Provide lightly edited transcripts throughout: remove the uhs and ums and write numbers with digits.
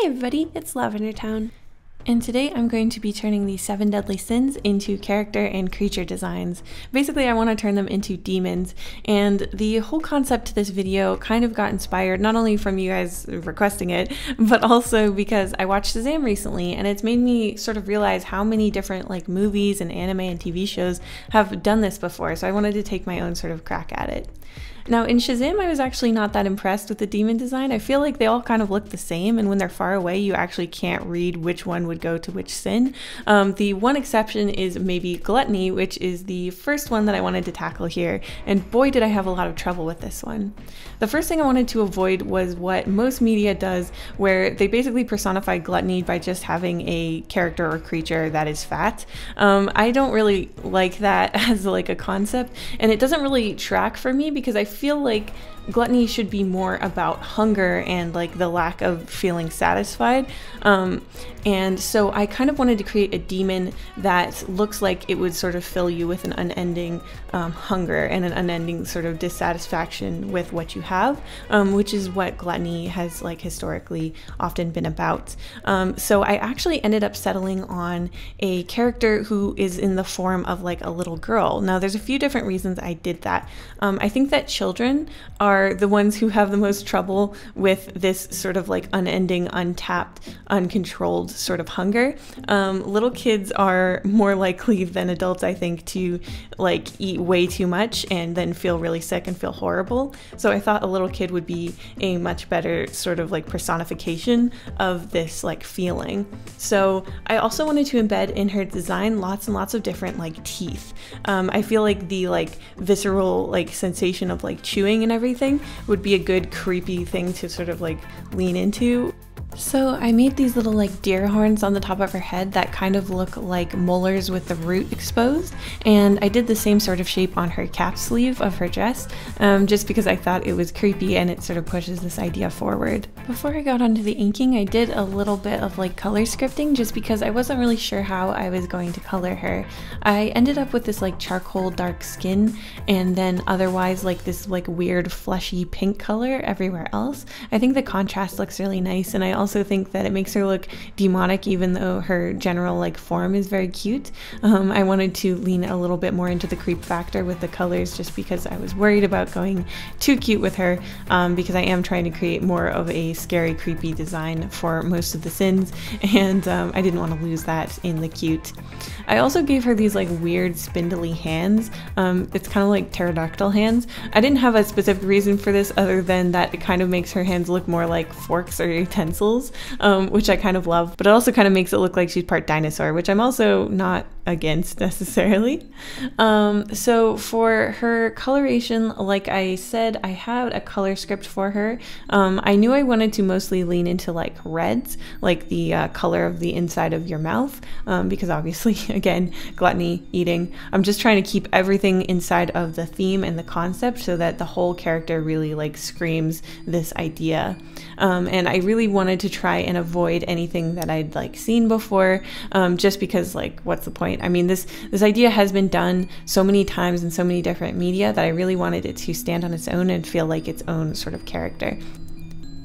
Hey everybody, it's LavenderTowne, and today I'm going to be turning the 7 deadly sins into character and creature designs. Basically, I want to turn them into demons, and the whole concept to this video kind of got inspired not only from you guys requesting it, but also because I watched Shazam recently, and it's made me sort of realize how many different movies and anime and TV shows have done this before, so I wanted to take my own sort of crack at it. Now in Shazam, I was actually not that impressed with the demon design. I feel like they all kind of look the same, and when they're far away, you actually can't read which one would go to which sin. The one exception is maybe gluttony, which is the first one that I wanted to tackle here, and boy did I have a lot of trouble with this one. The first thing I wanted to avoid was what most media does, where they basically personify gluttony by just having a character or creature that is fat. I don't really like that as a concept, and it doesn't really track for me because I feel like gluttony should be more about hunger and the lack of feeling satisfied. And so I kind of wanted to create a demon that looks like it would sort of fill you with an unending hunger and an unending sort of dissatisfaction with what you have, which is what gluttony has historically often been about. So I actually ended up settling on a character who is in the form of a little girl. Now there's a few different reasons I did that. I think that children are the ones who have the most trouble with this sort of unending, untapped, uncontrolled sort of hunger. Little kids are more likely than adults, I think, to eat way too much and then feel really sick and feel horrible. So I thought a little kid would be a much better sort of personification of this feeling. So I also wanted to embed in her design lots and lots of different teeth. I feel the visceral sensation of chewing and everything would be a good creepy thing to sort of lean into. So I made these little deer horns on the top of her head that kind of look like molars with the root exposed, and I did the same sort of shape on her cap sleeve of her dress, just because I thought it was creepy and it sort of pushes this idea forward. Before I got onto the inking, I did a little bit of color scripting just because I wasn't really sure how I was going to color her. I ended up with this charcoal dark skin, and then otherwise this weird fleshy pink color everywhere else. I think the contrast looks really nice, and I also think that it makes her look demonic even though her general form is very cute. I wanted to lean a little bit more into the creep factor with the colors just because I was worried about going too cute with her, because I am trying to create more of a scary, creepy design for most of the sins, and I didn't want to lose that in the cute. I also gave her these weird spindly hands. It's kind of like pterodactyl hands. I didn't have a specific reason for this other than that it kind of makes her hands look more like forks or utensils, which I kind of love, but it also kind of makes it look like she's part dinosaur, which I'm also not against necessarily. So for her coloration, like I said, I had a color script for her. I knew I wanted to mostly lean into reds, the color of the inside of your mouth, because obviously, again, gluttony, eating. I'm just trying to keep everything inside of the theme and the concept so that the whole character really screams this idea. And I really wanted to try and avoid anything that I'd seen before, just because what's the point? I mean, this idea has been done so many times in so many different media that I really wanted it to stand on its own and feel like its own sort of character.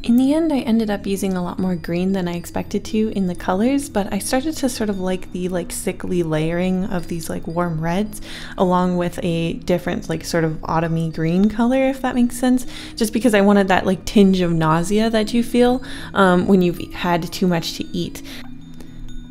In the end, I ended up using a lot more green than I expected to in the colors, but I started to sort of like the sickly layering of these warm reds along with a different sort of autumny green color, if that makes sense, just because I wanted that tinge of nausea that you feel when you've had too much to eat.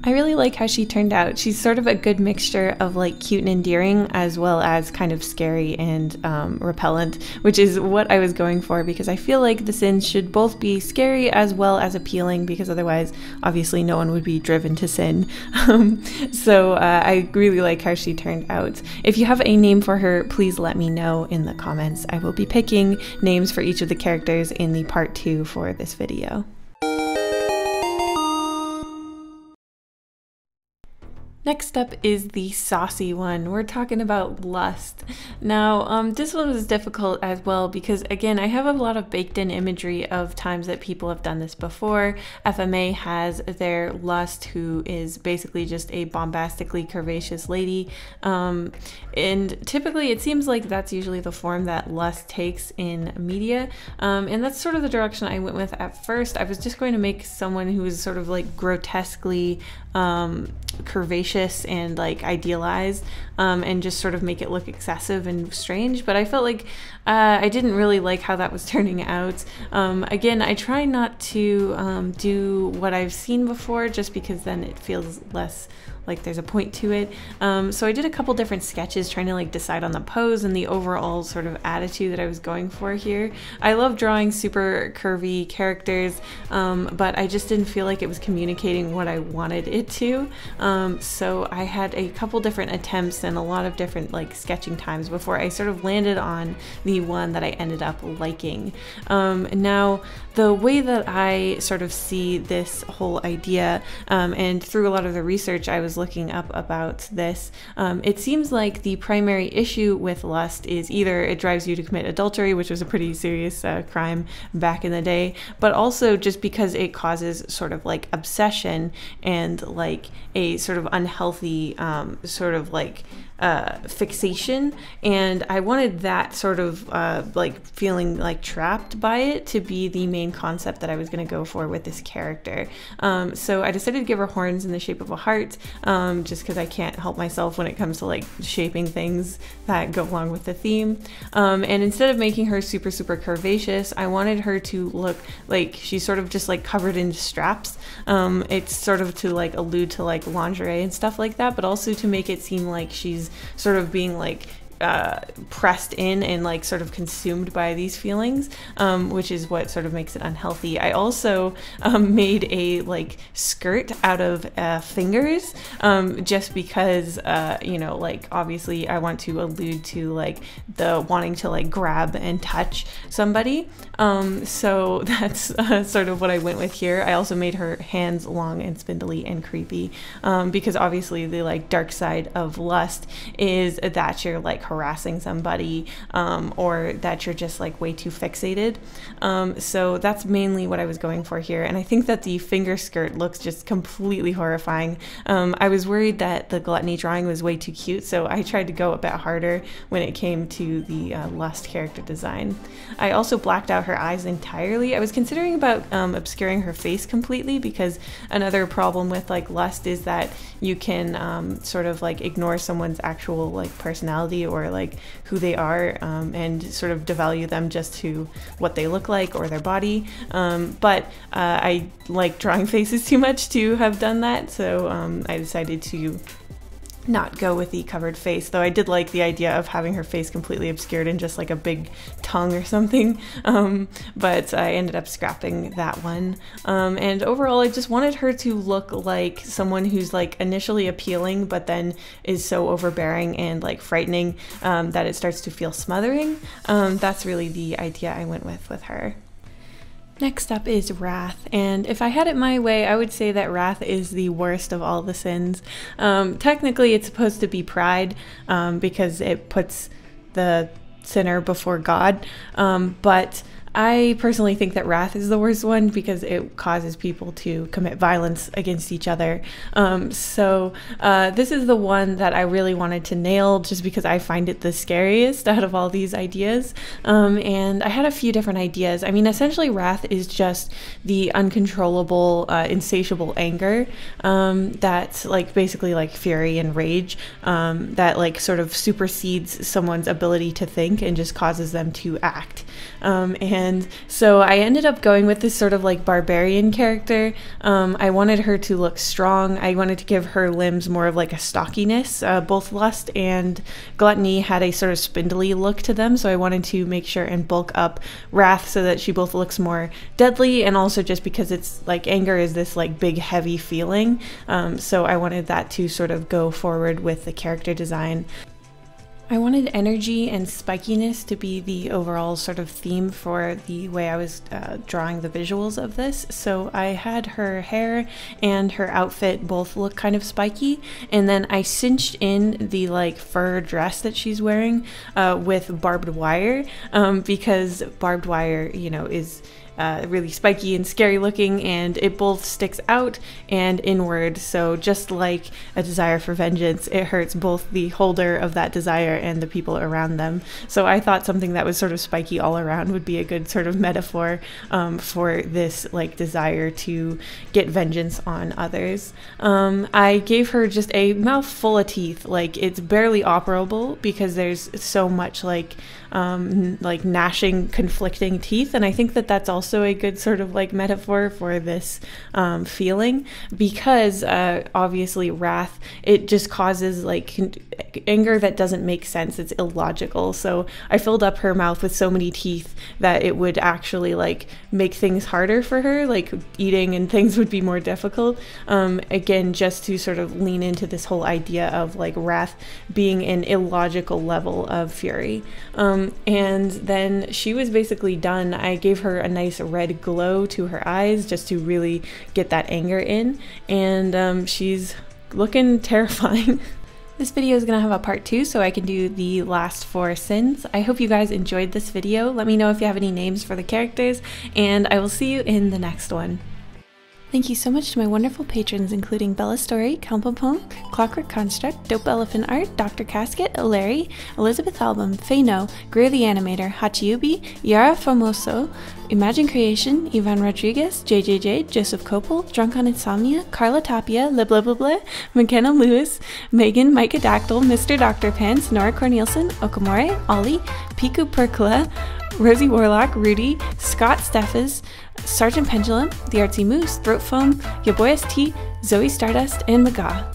I really like how she turned out. She's sort of a good mixture of cute and endearing as well as kind of scary and repellent, which is what I was going for because I feel like the sins should both be scary as well as appealing, because otherwise obviously no one would be driven to sin. So I really like how she turned out. If you have a name for her, please let me know in the comments. I will be picking names for each of the characters in the part 2 for this video. Next up is the saucy one. We're talking about lust. Now, this one was difficult as well because, again, I have a lot of baked-in imagery of times that people have done this before. FMA has their lust, who is basically just a bombastically curvaceous lady. And typically, it seems like that's usually the form that lust takes in media. And that's sort of the direction I went with at first. I was just going to make someone who is sort of like grotesquely curvaceous and like idealized, and just sort of make it look excessive and strange, but I felt like I didn't really like how that was turning out. Again, I try not to do what I've seen before, just because then it feels less like there's a point to it. So I did a couple different sketches trying to like decide on the pose and the overall sort of attitude that I was going for here. I love drawing super curvy characters, but I just didn't feel like it was communicating what I wanted it to. So I had a couple different attempts and a lot of different like sketching times before I sort of landed on the one that I ended up liking. Now, the way that I sort of see this whole idea, and through a lot of the research I was looking up about this, it seems like the primary issue with lust is either it drives you to commit adultery, which was a pretty serious crime back in the day, but also just because it causes sort of like obsession and like a sort of unhealthy sort of like fixation, and I wanted that sort of like feeling like trapped by it to be the main concept that I was going to go for with this character. So I decided to give her horns in the shape of a heart, just because I can't help myself when it comes to like shaping things that go along with the theme. And instead of making her super curvaceous, I wanted her to look like she's sort of just like covered in straps. It's sort of to like allude to like lingerie and stuff like that, but also to make it seem like she's sort of being like pressed in and like sort of consumed by these feelings, which is what sort of makes it unhealthy. I also made a like skirt out of fingers, just because you know, like obviously I want to allude to like the wanting to like grab and touch somebody, so that's sort of what I went with here. I also made her hands long and spindly and creepy, because obviously the like dark side of lust is that you're like harassing somebody, or that you're just like way too fixated. So that's mainly what I was going for here, and I think that the finger skirt looks just completely horrifying. I was worried that the gluttony drawing was way too cute, so I tried to go a bit harder when it came to the lust character design. I also blacked out her eyes entirely. I was considering about obscuring her face completely, because another problem with like lust is that you can sort of like ignore someone's actual like personality or like who they are, and sort of devalue them just to what they look like or their body. But I like drawing faces too much to have done that, so I decided to not go with the covered face, though I did like the idea of having her face completely obscured and just like a big tongue or something, but I ended up scrapping that one. And overall, I just wanted her to look like someone who's like initially appealing, but then is so overbearing and like frightening that it starts to feel smothering. That's really the idea I went with her. Next up is wrath, and if I had it my way, I would say that wrath is the worst of all the sins. Technically, it's supposed to be pride, because it puts the sinner before God, but I personally think that wrath is the worst one because it causes people to commit violence against each other. So this is the one that I really wanted to nail, just because I find it the scariest out of all these ideas. And I had a few different ideas. I mean, essentially wrath is just the uncontrollable, insatiable anger, that's like basically like fury and rage, that like sort of supersedes someone's ability to think and just causes them to act. And so I ended up going with this sort of like barbarian character. I wanted her to look strong. I wanted to give her limbs more of like a stockiness. Both lust and gluttony had a sort of spindly look to them, so I wanted to make sure and bulk up wrath so that she both looks more deadly, and also just because it's like anger is this like big heavy feeling, so I wanted that to sort of go forward with the character design. I wanted energy and spikiness to be the overall sort of theme for the way I was drawing the visuals of this. So I had her hair and her outfit both look kind of spiky, and then I cinched in the like fur dress that she's wearing with barbed wire because barbed wire, you know, is really spiky and scary looking, and it both sticks out and inward. So just like a desire for vengeance, it hurts both the holder of that desire and the people around them. So I thought something that was sort of spiky all around would be a good sort of metaphor for this like desire to get vengeance on others. I gave her just a mouth full of teeth. Like, it's barely operable because there's so much like gnashing, conflicting teeth, and I think that that's also a good sort of like metaphor for this feeling, because obviously wrath, it just causes like anger that doesn't make sense. It's illogical. So I filled up her mouth with so many teeth that it would actually like make things harder for her, like eating and things would be more difficult. Again, just to sort of lean into this whole idea of like wrath being an illogical level of fury. And then she was basically done. I gave her a nice red glow to her eyes just to really get that anger in, and she's looking terrifying. This video is going to have a part 2 so I can do the last 4 sins. I hope you guys enjoyed this video. Let me know if you have any names for the characters, and I will see you in the next one. Thank you so much to my wonderful patrons, including Bella Story, Kalmpopong, Clockwork Construct, Dope Elephant Art, Dr. Casket, Larry, Elizabeth Album, Fayno, Greer the Animator, Hachiubi, Yara Famoso, Imagine Creation, Ivan Rodriguez, JJJ, Joseph Kopel, Drunk on Insomnia, Carla Tapia, Liblablabla, McKenna Lewis, Megan, Micah Dactyl, Mr. Dr. Pants, Nora Cornelison, Okamore, Ollie, Piku Perkla, Rosie Warlock, Rudy, Scott Steffes, Sergeant Pendulum, The Artsy Moose, Throat Foam, Yaboyas T, Zoe Stardust, and Maga.